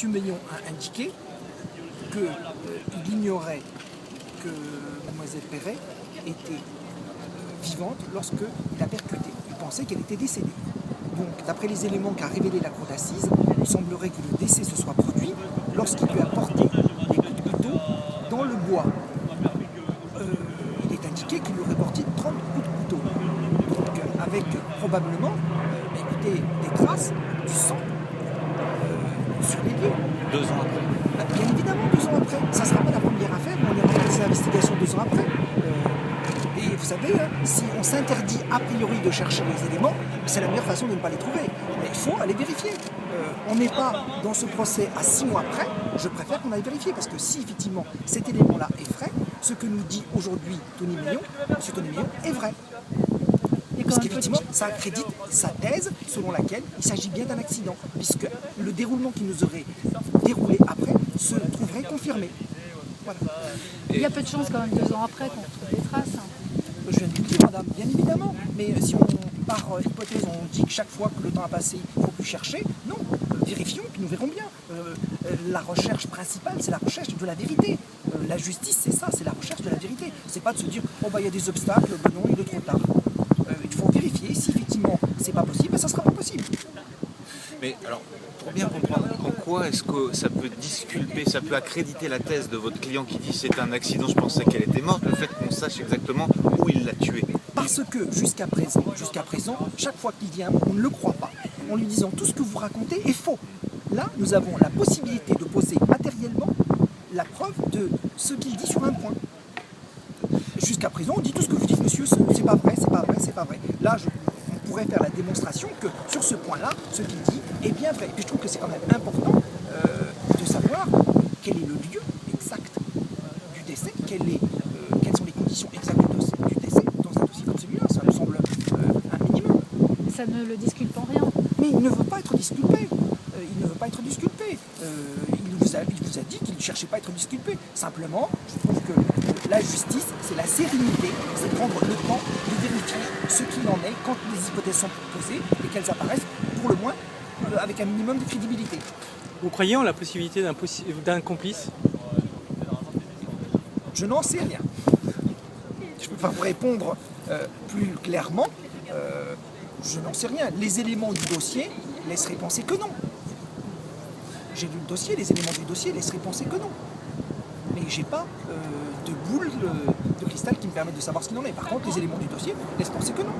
M. Meillon a indiqué qu'il ignorait que Mlle Perret était vivante lorsqu'il a percuté. Il pensait qu'elle était décédée. Donc, d'après les éléments qu'a révélé la cour d'assises, il semblerait que le décès se soit produit lorsqu'il lui a porté des coups de couteau dans le bois. Il est indiqué qu'il lui aurait porté 30 coups de couteau. Donc, avec probablement écoutez, des traces du sang sur les lieux. 2 ans après. Bien évidemment, 2 ans après. Ça ne sera pas la première affaire, mais on ira faire des investigations 2 ans après. Et vous savez, si on s'interdit a priori de chercher les éléments, c'est la meilleure façon de ne pas les trouver. Mais il faut aller vérifier. On n'est pas dans ce procès à 6 mois près. Je préfère qu'on aille vérifier, parce que si effectivement cet élément-là est vrai, ce que nous dit aujourd'hui Tony Meillon, M. Tony Meillon, est vrai. Parce qu'effectivement, ça accrédite sa thèse selon laquelle il s'agit bien d'un accident, puisque le déroulement qui nous aurait déroulé après se trouverait confirmé. Voilà. Il y a peu de chance quand même 2 ans après qu'on retrouve des traces. Je viens de le dire, madame, bien évidemment. Mais si on, par hypothèse, on dit que chaque fois que le temps a passé, il ne faut plus chercher, non. Vérifions, puis nous verrons bien. La recherche principale, c'est la recherche de la vérité. La justice, c'est ça, c'est la recherche de la vérité. C'est pas de se dire, oh bah il y a des obstacles, ben non, il est trop tard. Il faut vérifier, si effectivement c'est pas possible, ben ça sera pas possible. Mais alors, pour bien comprendre, en quoi est-ce que ça peut disculper, ça peut accréditer la thèse de votre client qui dit c'est un accident, je pensais qu'elle était morte, le fait qu'on sache exactement où il l'a tuée? Parce que jusqu'à présent, chaque fois qu'il vient, on ne le croit pas, en lui disant tout ce que vous racontez est faux. Là, nous avons la possibilité de poser matériellement la preuve de ce qu'il dit sur un point. Jusqu'à présent, on dit tout ce que vous dites, monsieur, c'est pas vrai, c'est pas vrai, c'est pas vrai. Là, on pourrait faire la démonstration que sur ce point-là, ce qu'il dit est bien vrai. Et puis je trouve que c'est quand même important de savoir quel est le lieu exact du décès, quelles sont les conditions exactes du décès dans un dossier comme celui-là. Ça me semble un minimum. Ça ne le disculpe en rien. Mais il ne veut pas être disculpé. Il ne veut pas être disculpé. Il vous a dit qu'il ne cherchait pas à être disculpé. Simplement, je trouve que la justice, c'est la sérénité, c'est prendre le temps de vérifier ce qu'il en est quand les hypothèses sont posées et qu'elles apparaissent, pour le moins, avec un minimum de crédibilité. Vous croyez en la possibilité d'un complice? Je n'en sais rien. Je ne peux pas vous répondre plus clairement. Je n'en sais rien. Les éléments du dossier laisseraient penser que non. J'ai lu le dossier, les éléments du dossier laisseraient penser que non. Mais j'ai pas de boule de cristal qui me permettent de savoir ce qu'il en est. Par contre, les éléments du dossier laissent penser que non.